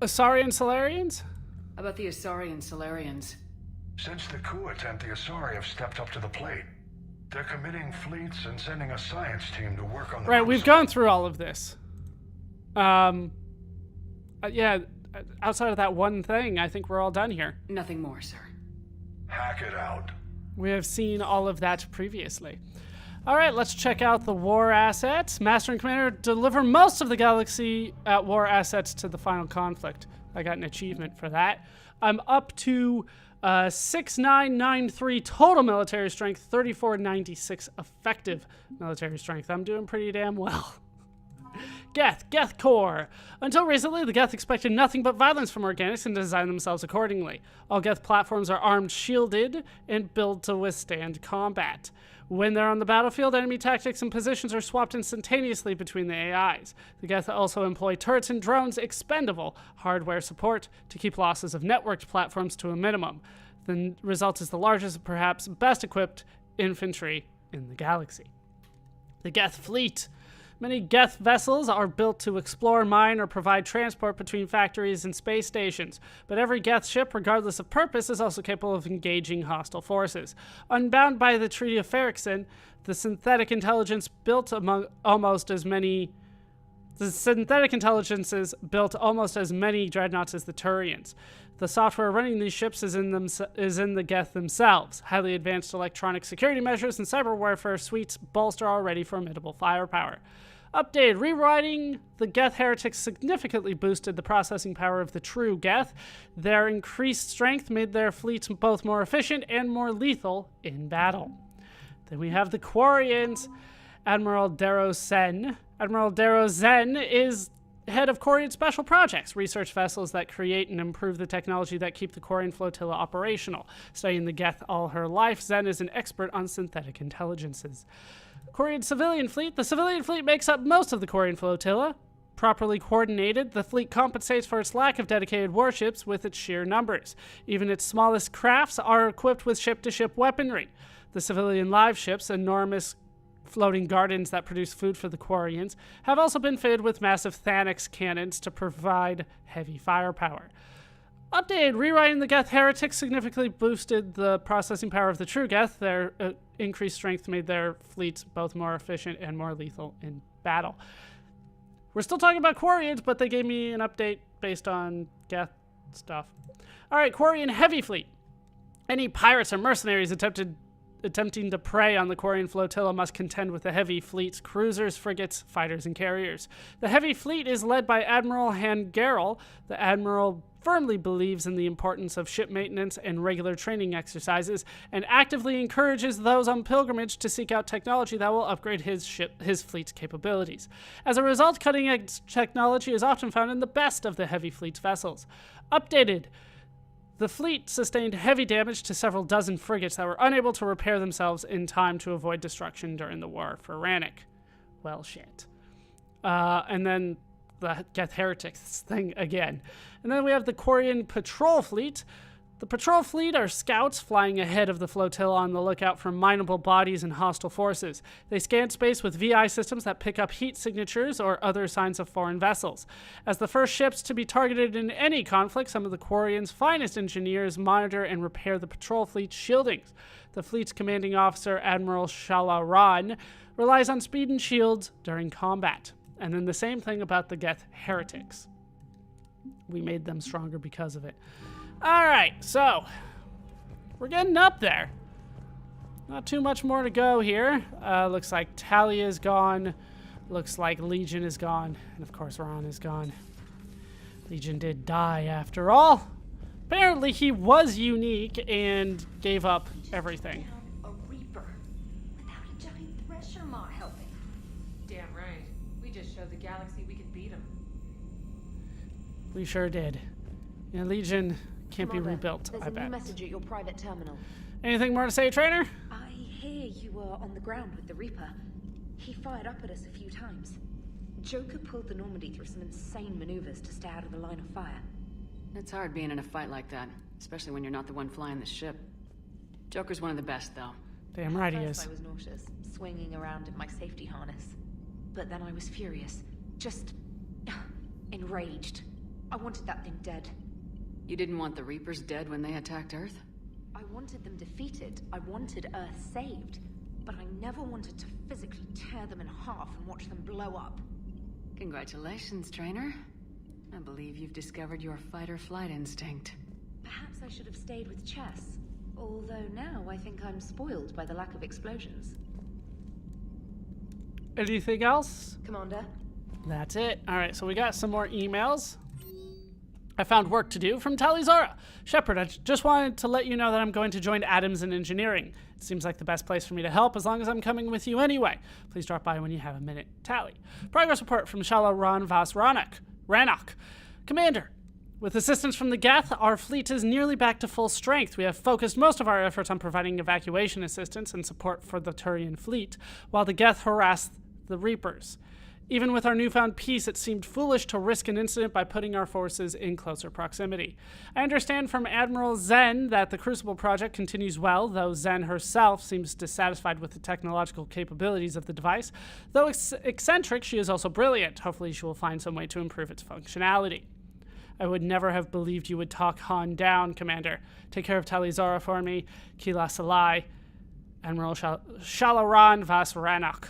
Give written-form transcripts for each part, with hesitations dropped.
Asarian Solarians? About the Asarian Solarians. Since the coup attempt, the Asari have stepped up to the plate. They're committing fleets and sending a science team to work on the Right, we've gone through all of this. Yeah, outside of that one thing, I think we're all done here. Nothing more, sir. Hack it out. We have seen all of that previously. All right, let's check out the war assets. Master and Commander deliver most of the galaxy at war assets to the final conflict. I got an achievement for that. I'm up to 6993 total military strength, 3496 effective military strength. I'm doing pretty damn well. Geth Corps. Until recently, the Geth expected nothing but violence from organics and designed themselves accordingly. All Geth platforms are armed, shielded, and built to withstand combat. When they're on the battlefield, enemy tactics and positions are swapped instantaneously between the AIs. The Geth also employ turrets and drones expendable hardware support to keep losses of networked platforms to a minimum. The result is the largest and perhaps best equipped infantry in the galaxy. The Geth Fleet. Many Geth vessels are built to explore, mine, or provide transport between factories and space stations, but every Geth ship, regardless of purpose, is also capable of engaging hostile forces. Unbound by the Treaty of Ferrixon, the synthetic intelligences built almost as many dreadnoughts as the Turians. The software running these ships is in the Geth themselves. Highly advanced electronic security measures and cyber warfare suites bolster already formidable firepower. Update. Rewriting the Geth heretics significantly boosted the processing power of the true Geth. Their increased strength made their fleets both more efficient and more lethal in battle. Then we have the Quarians. Admiral Darrow Zen. Admiral Darrow Zen is head of Quarian Special Projects, research vessels that create and improve the technology that keep the Quarian flotilla operational. Studying the Geth all her life, Zen is an expert on synthetic intelligences. Quarian Civilian Fleet. The civilian fleet makes up most of the Quarian flotilla. Properly coordinated, the fleet compensates for its lack of dedicated warships with its sheer numbers. Even its smallest crafts are equipped with ship-to-ship weaponry. The civilian live ships, enormous floating gardens that produce food for the Quarians, have also been fitted with massive Thanix cannons to provide heavy firepower. Updated. Rewriting the Geth heretics significantly boosted the processing power of the true Geth. Their increased strength made their fleets both more efficient and more lethal in battle. We're still talking about Quarians, but they gave me an update based on Geth stuff. Alright, Quarian Heavy Fleet. Any pirates or mercenaries attempting to prey on the Quarian flotilla must contend with the heavy fleet's cruisers, frigates, fighters, and carriers. The heavy fleet is led by Admiral Hangarel. The Admiral firmly believes in the importance of ship maintenance and regular training exercises, and actively encourages those on pilgrimage to seek out technology that will upgrade his fleet's capabilities. As a result, cutting-edge technology is often found in the best of the heavy fleet's vessels. Updated. The fleet sustained heavy damage to several dozen frigates that were unable to repair themselves in time to avoid destruction during the war for Rannick. Well, shit. And then the Geth Heretics thing again. And then we have the Quarian Patrol Fleet. The Patrol Fleet are scouts flying ahead of the flotilla on the lookout for mineable bodies and hostile forces. They scan space with VI systems that pick up heat signatures or other signs of foreign vessels. As the first ships to be targeted in any conflict, some of the Quarians' finest engineers monitor and repair the Patrol Fleet's shieldings. The fleet's commanding officer, Admiral Shalaran, relies on speed and shields during combat. And then the same thing about the Geth Heretics. We made them stronger because of it. Alright, so we're getting up there. Not too much more to go here. Looks like Talia is gone. Looks like Legion is gone. And of course, Ron is gone. Legion did die after all. Apparently, he was unique and gave up everything. A Reaper without a giant thresher maw helping. Damn right. We just showed the galaxy we could beat him. We sure did. Yeah, Legion can't be rebuilt, I bet. There's a new message at your private terminal. Anything more to say, Trainer? I hear you were on the ground with the Reaper. He fired up at us a few times. Joker pulled the Normandy through some insane maneuvers to stay out of the line of fire. It's hard being in a fight like that, especially when you're not the one flying the ship. Joker's one of the best, though. Damn right he At first is. I was nauseous, swinging around in my safety harness. But then I was furious. Just enraged. I wanted that thing dead. You didn't want the Reapers dead when they attacked Earth? I wanted them defeated. I wanted Earth saved. But I never wanted to physically tear them in half and watch them blow up. Congratulations, trainer. I believe you've discovered your fight-or-flight instinct. Perhaps I should have stayed with chess. Although now I think I'm spoiled by the lack of explosions. Anything else? Commander? That's it. All right, so we got some more emails. I found work to do from Talizara. Shepard, I just wanted to let you know that I'm going to join Adams in engineering. It seems like the best place for me to help as long as I'm coming with you anyway. Please drop by when you have a minute. Tally. Progress report from Shala Ran Vas Ranok. Commander, with assistance from the Geth, our fleet is nearly back to full strength. We have focused most of our efforts on providing evacuation assistance and support for the Turian fleet, while the Geth harass the Reapers. Even with our newfound peace, it seemed foolish to risk an incident by putting our forces in closer proximity. I understand from Admiral Zen that the Crucible project continues well, though Zen herself seems dissatisfied with the technological capabilities of the device. Though eccentric, she is also brilliant. Hopefully she will find some way to improve its functionality. I would never have believed you would talk Han down, Commander. Take care of Talizara for me. Kila Salai. Admiral Shalaran Vas Ranok.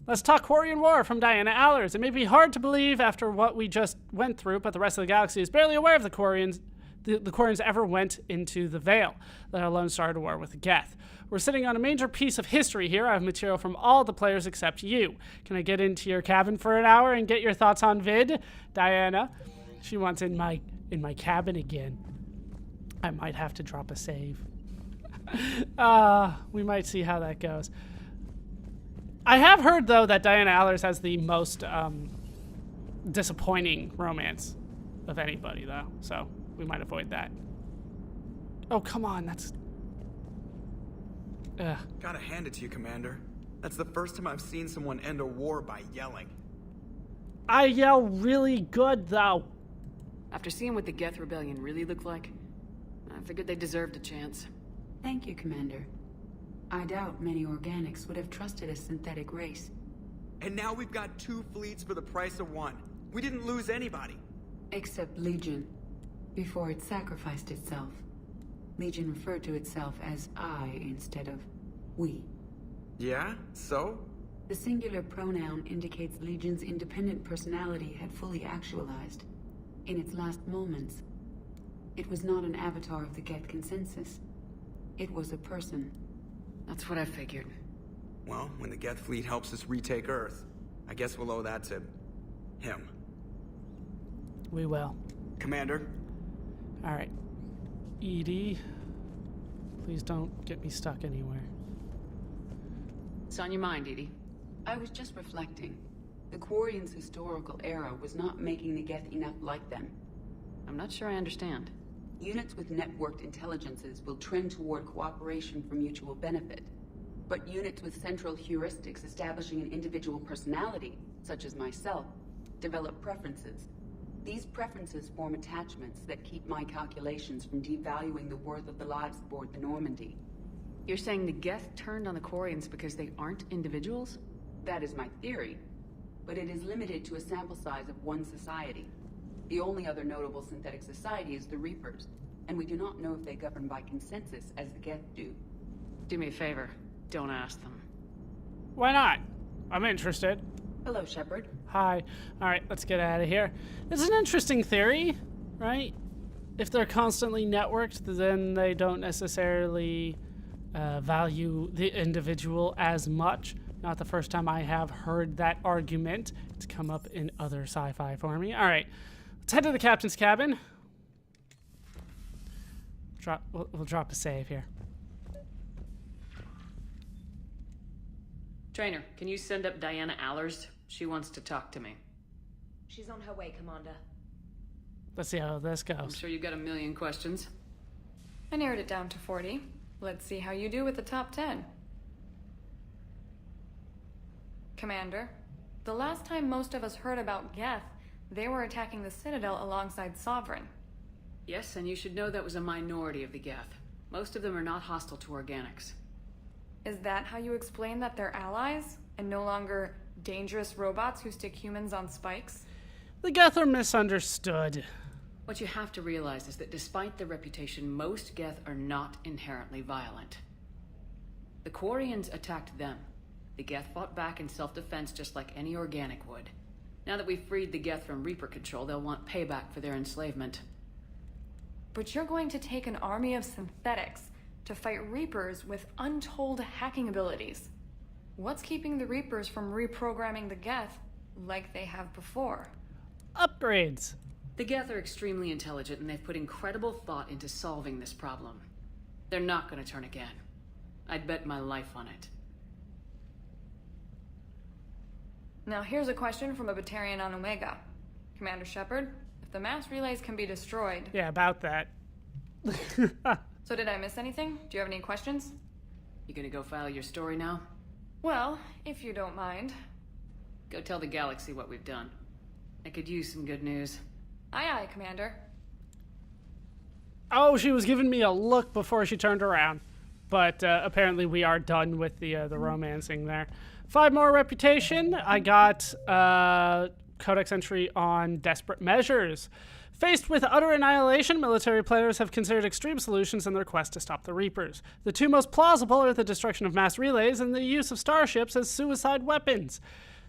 Let's talk Quarian War from Diana Allers. It may be hard to believe after what we just went through, but the rest of the galaxy is barely aware of the Quarians. The Quarians ever went into the Veil, let alone started a war with the Geth. We're sitting on a major piece of history here. I have material from all the players except you. Can I get into your cabin for an hour and get your thoughts on Vid? Diana. She wants in my cabin again. I might have to drop a save. We might see how that goes. I have heard, though, that Diana Allers has the most disappointing romance of anybody, though. So we might avoid that. Oh, come on. That's... Ugh. Gotta hand it to you, Commander. That's the first time I've seen someone end a war by yelling. I yell really good, though. After seeing what the Geth Rebellion really looked like, I figured they deserved a chance. Thank you, Commander. I doubt many organics would have trusted a synthetic race. And now we've got 2 fleets for the price of 1. We didn't lose anybody. Except Legion, before it sacrificed itself. Legion referred to itself as I instead of we. Yeah? So? The singular pronoun indicates Legion's independent personality had fully actualized. In its last moments, it was not an avatar of the Geth consensus. It was a person. That's what I figured. Well, when the Geth fleet helps us retake Earth, I guess we'll owe that to... him. We will. Commander? Alright. Edie, please don't get me stuck anywhere. It's on your mind, Edie. I was just reflecting. The Quarians' historical era was not making the Geth enough like them. I'm not sure I understand. Units with networked intelligences will trend toward cooperation for mutual benefit. But units with central heuristics establishing an individual personality, such as myself, develop preferences. These preferences form attachments that keep my calculations from devaluing the worth of the lives aboard the Normandy. You're saying the Geth turned on the Quarians because they aren't individuals? That is my theory, but it is limited to a sample size of one society. The only other notable synthetic society is the Reapers, and we do not know if they govern by consensus as the Geth do. Do me a favor. Don't ask them. Why not? I'm interested. Hello, Shepard. Hi. Alright, let's get out of here. It's an interesting theory, right? If they're constantly networked, then they don't necessarily value the individual as much. Not the first time I have heard that argument. It's come up in other sci-fi for me. Alright, let's head to the captain's cabin. We'll drop a save here. Trainer, can you send up Diana Allers? She wants to talk to me. She's on her way, Commander. Let's see how this I'm goes. sure you've got a million questions. I narrowed it down to 40. Let's see how you do with the top 10. Commander, the last time most of us heard about Geth, they were attacking the Citadel alongside Sovereign. Yes, and you should know that was a minority of the Geth. Most of them are not hostile to organics. Is that how you explain that they're allies, and no longer dangerous robots who stick humans on spikes? The Geth are misunderstood. What you have to realize is that despite their reputation, most Geth are not inherently violent. The Quarians attacked them. The Geth fought back in self-defense just like any organic would. Now that we've freed the Geth from Reaper control, they'll want payback for their enslavement. But you're going to take an army of synthetics to fight Reapers with untold hacking abilities. What's keeping the Reapers from reprogramming the Geth like they have before? Upgrades. The Geth are extremely intelligent, and they've put incredible thought into solving this problem. They're not going to turn again. I'd bet my life on it. Now here's a question from a Batarian on Omega. Commander Shepard, if the mass relays can be destroyed... Yeah, about that. So did I miss anything? Do you have any questions? You gonna go file your story now? Well, if you don't mind. Go tell the galaxy what we've done. I could use some good news. Aye aye, Commander. Oh, she was giving me a look before she turned around. But apparently we are done with the romancing there. 5 more reputation. I got codex entry on desperate measures. Faced with utter annihilation, military players have considered extreme solutions in their quest to stop the Reapers. The 2 most plausible are the destruction of mass relays and the use of starships as suicide weapons.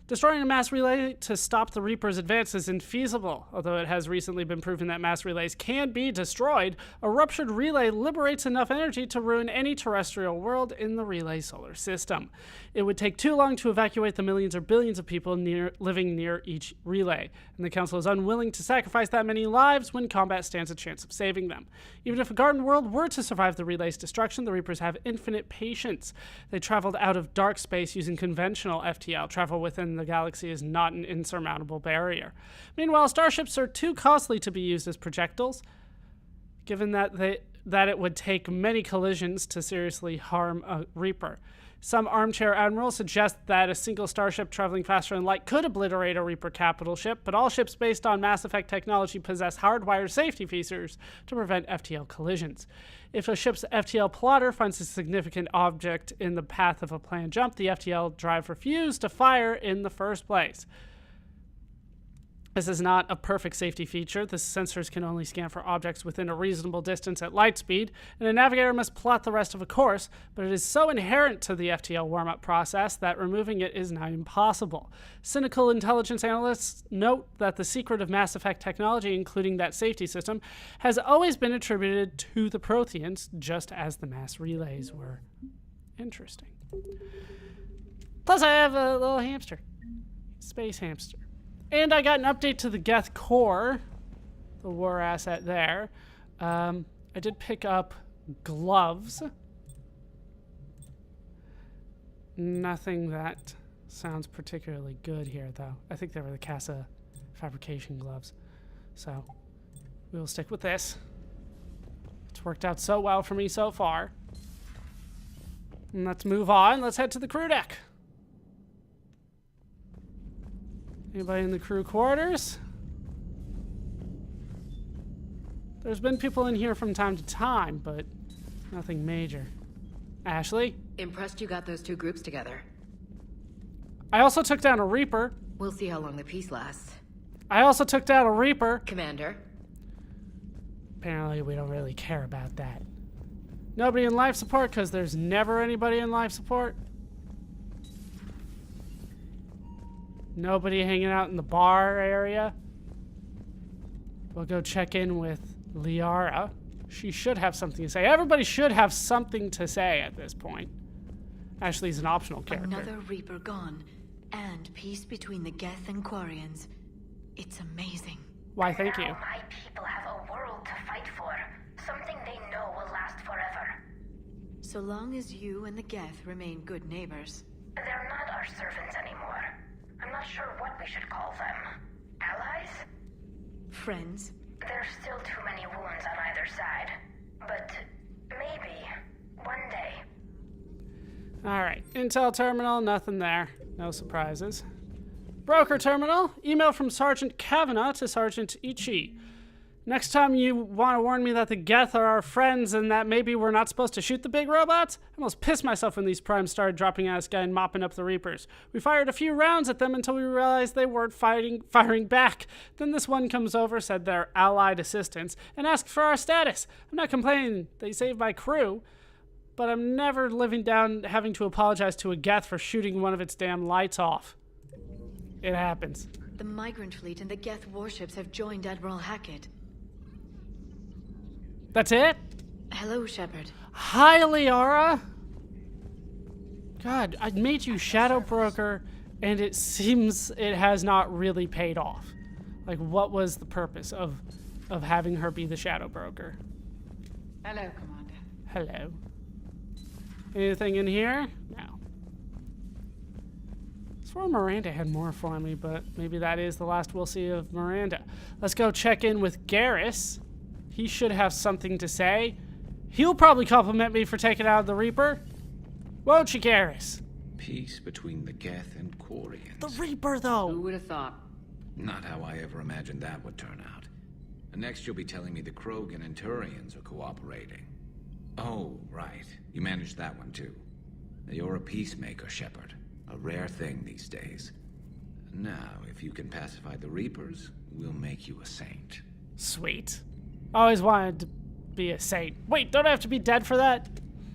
Destroying a mass relay to stop the Reaper's advance is infeasible. Although it has recently been proven that mass relays can be destroyed, a ruptured relay liberates enough energy to ruin any terrestrial world in the relay solar system. It would take too long to evacuate the millions or billions of people living near each relay, and the Council is unwilling to sacrifice that many lives when combat stands a chance of saving them. Even if a garden world were to survive the relay's destruction, the Reapers have infinite patience. They traveled out of dark space using conventional FTL. Travel within the galaxy is not an insurmountable barrier. Meanwhile, starships are too costly to be used as projectiles, given that it would take many collisions to seriously harm a Reaper. Some armchair admirals suggest that a single starship traveling faster than light could obliterate a Reaper capital ship, but all ships based on Mass Effect technology possess hardwired safety features to prevent FTL collisions. If a ship's FTL plotter finds a significant object in the path of a planned jump, the FTL drive refused to fire in the first place. This is not a perfect safety feature. The sensors can only scan for objects within a reasonable distance at light speed, and a navigator must plot the rest of a course, but it is so inherent to the FTL warm-up process that removing it is now impossible. Cynical intelligence analysts note that the secret of Mass Effect technology, including that safety system, has always been attributed to the Protheans, just as the mass relays were. Interesting. Plus I have a little hamster. Space hamster. And I got an update to the Geth core, the war asset there. I did pick up gloves. Nothing that sounds particularly good here, though. I think they were the Casa fabrication gloves. So we will stick with this. It's worked out so well for me so far. And let's move on. Let's head to the crew deck. Anybody in the crew quarters? There's been people in here from time to time, but nothing major. Ashley? Impressed you got those 2 groups together. I also took down a Reaper. We'll see how long the peace lasts. I also took down a Reaper. Commander? Apparently we don't really care about that. Nobody in life support, because there's never anybody in life support. Nobody hanging out in the bar area. We'll go check in with Liara. She should have something to say. Everybody should have something to say at this point. Ashley's an optional character. Another Reaper gone, and peace between the Geth and Quarians. It's amazing. Why, thank you. Now my people have a world to fight for. Something they know will last forever. So long as you and the Geth remain good neighbors. They're not our servants anymore. I'm not sure what we should call them. Allies? Friends? There's still too many wounds on either side. But maybe one day. Alright, Intel terminal, nothing there. No surprises. Broker terminal, email from Sergeant Kavanaugh to Sergeant Ichi. Next time you want to warn me that the Geth are our friends and that maybe we're not supposed to shoot the big robots? I almost pissed myself when these primes started dropping at us and mopping up the Reapers. We fired a few rounds at them until we realized they weren't firing back. Then this one comes over, said they're allied assistants, and asked for our status. I'm not complaining. They saved my crew. But I'm never living down having to apologize to a Geth for shooting one of its damn lights off. It happens. The migrant fleet and the Geth warships have joined Admiral Hackett. That's it? Hello, Shepard. Hi, Liara. God, I made you Shadow Broker, and it seems it has not really paid off. Like, what was the purpose of having her be the Shadow Broker? Hello, Commander. Hello. Anything in here? No. I swore Miranda had more for me, but maybe that is the last we'll see of Miranda. Let's go check in with Garrus. He should have something to say. He'll probably compliment me for taking out the Reaper. Won't you, Garrus? Peace between the Geth and Quarians. The Reaper, though. Who would have thought? Not how I ever imagined that would turn out. And next you'll be telling me the Krogan and Turians are cooperating. Oh, right. You managed that one, too. You're a peacemaker, Shepard. A rare thing these days. Now, if you can pacify the Reapers, we'll make you a saint. Sweet. Always wanted to be a saint. Wait, don't I have to be dead for that?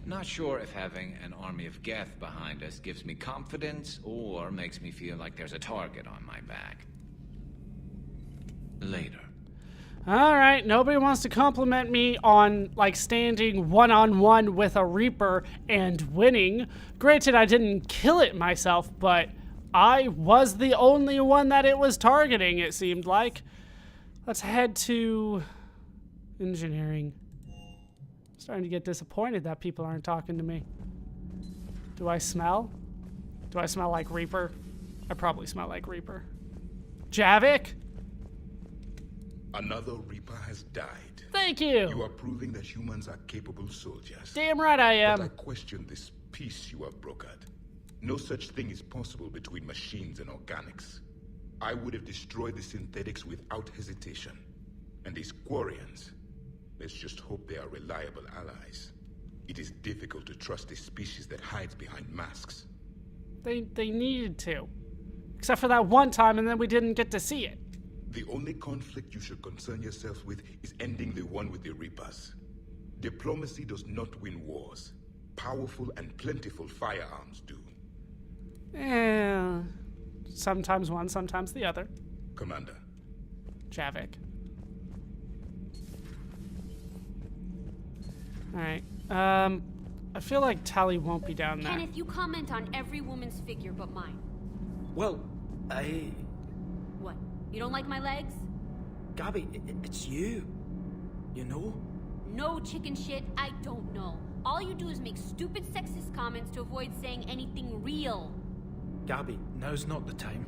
Not sure if having an army of Geth behind us gives me confidence or makes me feel like there's a target on my back. Later. Alright, nobody wants to compliment me on, like, standing one-on-one with a Reaper and winning. Granted, I didn't kill it myself, but I was the only one that it was targeting, it seemed like. Let's head to engineering. Starting to get disappointed that people aren't talking to me. Do I smell? Do I smell like Reaper? I probably smell like Reaper. Javik? Another Reaper has died. Thank you. You are proving that humans are capable soldiers. Damn right I am. But I question this peace you have brokered. No such thing is possible between machines and organics. I would have destroyed the synthetics without hesitation. And these Quarians, let's just hope they are reliable allies. It is difficult to trust a species that hides behind masks. They needed to. Except for that one time, and then we didn't get to see it. The only conflict you should concern yourself with is ending the one with the Reapers. Diplomacy does not win wars. Powerful and plentiful firearms do. Sometimes one, sometimes the other. Commander. Javik. Alright. I feel like Tali won't be down there. Kenneth, you comment on every woman's figure but mine. Well, What? You don't like my legs? Gabby, it's you. You know? No chicken shit, I don't know. All you do is make stupid sexist comments to avoid saying anything real. Gabby, now's not the time.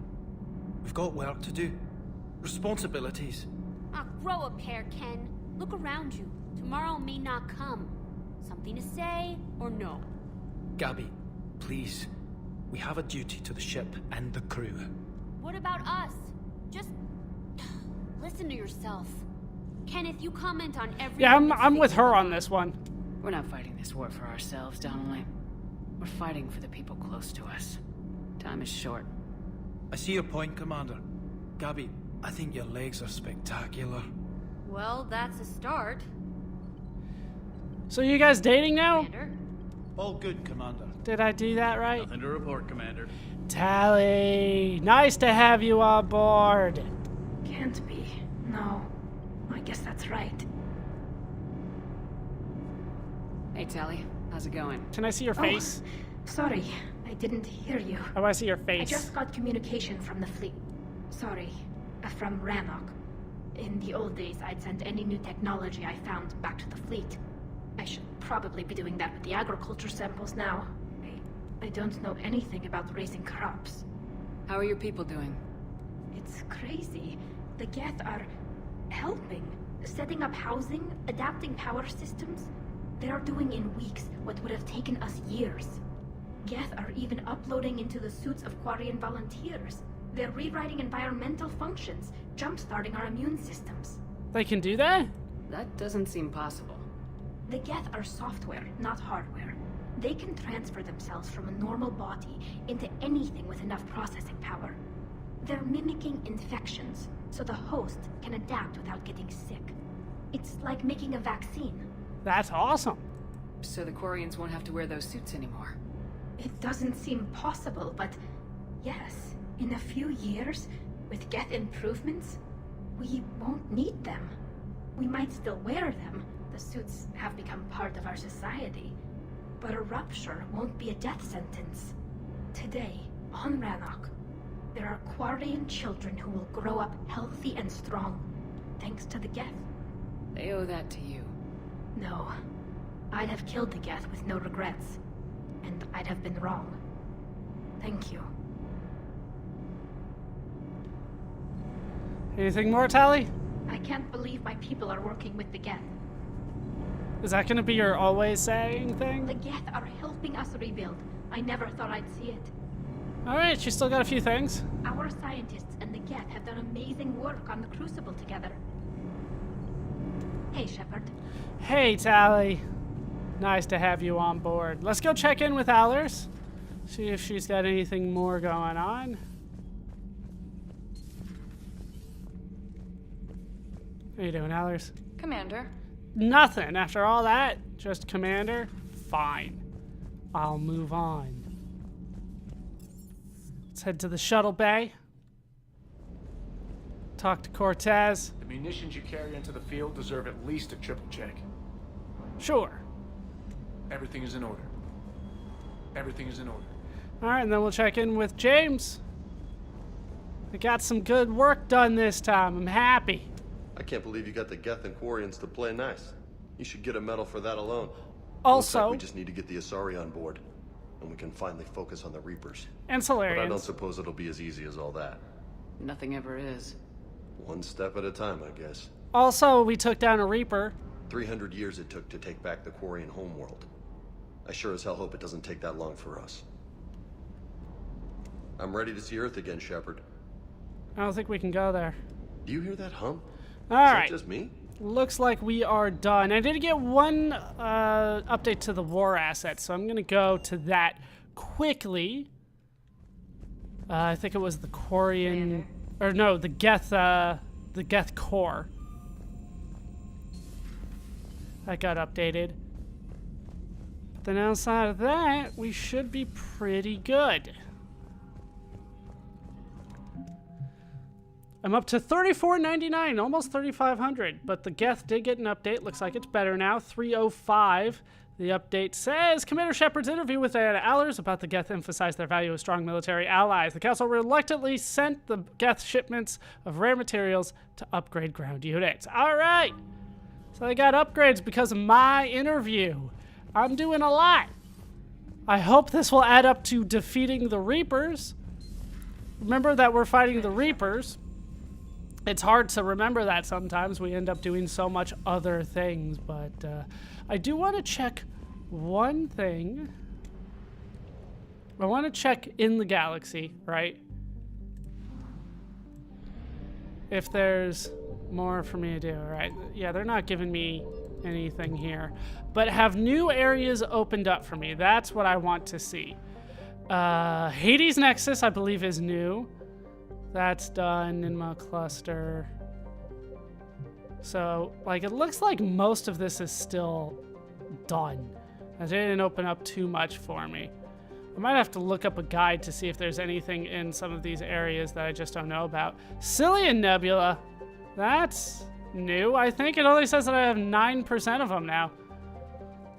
We've got work to do. Responsibilities. Grow a pair, Ken. Look around you. Tomorrow may not come. Something to say or no? Gabby, please. We have a duty to the ship and the crew. What about us? Just listen to yourself. Kenneth, you comment on every... Yeah, I'm with her on this one. We're not fighting this war for ourselves, Donnelly. We're fighting for the people close to us. Time is short. I see your point, Commander. Gabby, I think your legs are spectacular. Well, that's a start. So you guys dating now? Commander? All good, Commander. Did I do that right? Nothing to report, Commander. Tali, nice to have you on board. Can't be. No. I guess that's right. Hey, Tali. How's it going? Can I see your face? Sorry, I didn't hear you. I want to see your face. I just got communication from the fleet. Sorry, from Rannoch. In the old days, I'd send any new technology I found back to the fleet. I should probably be doing that with the agriculture samples now. I don't know anything about raising crops. How are your people doing? It's crazy. The Geth are helping. Setting up housing, adapting power systems. They are doing in weeks what would have taken us years. Geth are even uploading into the suits of Quarian volunteers. They're rewriting environmental functions, jump-starting our immune systems. They can do that? That doesn't seem possible. The Geth are software, not hardware. They can transfer themselves from a normal body into anything with enough processing power. They're mimicking infections, so the host can adapt without getting sick. It's like making a vaccine. That's awesome. So the Quarians won't have to wear those suits anymore. It doesn't seem possible, but yes, in a few years, with Geth improvements, we won't need them. We might still wear them. The suits have become part of our society. But a rupture won't be a death sentence. Today, on Rannoch, there are Quarian children who will grow up healthy and strong, thanks to the Geth. They owe that to you. No. I'd have killed the Geth with no regrets. And I'd have been wrong. Thank you. Anything more, Tally? I can't believe my people are working with the Geth. Is that going to be your always saying thing? The Geth are helping us rebuild. I never thought I'd see it. Alright, you still got a few things. Our scientists and the Geth have done amazing work on the Crucible together. Hey, Shepard. Hey, Tally. Nice to have you on board. Let's go check in with Allers. See if she's got anything more going on. How you doing, Allers? Commander. Nothing. After all that, just Commander? Fine. I'll move on. Let's head to the shuttle bay. Talk to Cortez. The munitions you carry into the field deserve at least a triple check. Sure. Everything is in order. Everything is in order. Alright, and then we'll check in with James. We got some good work done this time. I'm happy. I can't believe you got the Geth and Quarians to play nice. You should get a medal for that alone. Also, looks like we just need to get the Asari on board, and we can finally focus on the Reapers. And Solarians. But I don't suppose it'll be as easy as all that. Nothing ever is. One step at a time, I guess. Also, we took down a Reaper. 300 years it took to take back the Quarian homeworld. I sure as hell hope it doesn't take that long for us. I'm ready to see Earth again, Shepard. I don't think we can go there. Do you hear that hum? Alright. Is that just me? Looks like we are done. I did get one update to the war asset, so I'm going to go to that quickly. I think it was the Quarian... Or no, the Geth core. That got updated. But then outside of that, we should be pretty good. I'm up to 34.99, almost 3,500, but the Geth did get an update. Looks like it's better now, 305. The update says, Commander Shepard's interview with Diana Allers about the Geth emphasized their value as strong military allies. The Council reluctantly sent the Geth shipments of rare materials to upgrade ground units. All right. So they got upgrades because of my interview. I'm doing a lot. I hope this will add up to defeating the Reapers. Remember that we're fighting the Reapers. It's hard to remember that sometimes. We end up doing so much other things, but I do want to check one thing. I want to check in the galaxy, right? If there's more for me to do, right? Yeah, they're not giving me anything here. But have new areas opened up for me? That's what I want to see. Hades Nexus, I believe, is new. That's done in my cluster. So, like, it looks like most of this is still done. It didn't open up too much for me. I might have to look up a guide to see if there's anything in some of these areas that I just don't know about. Cillian Nebula. That's new. I think it only says that I have 9% of them now.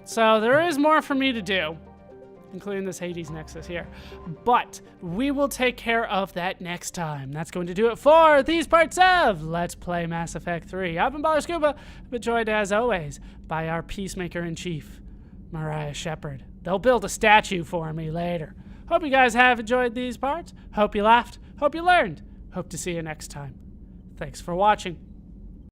So there is more for me to do, including this Hades Nexus here. But we will take care of that next time. That's going to do it for these parts of Let's Play Mass Effect 3. I've been ballerscuba, but joined as always by our Peacemaker-in-Chief, Mariah Shepard. They'll build a statue for me later. Hope you guys have enjoyed these parts. Hope you laughed. Hope you learned. Hope to see you next time. Thanks for watching.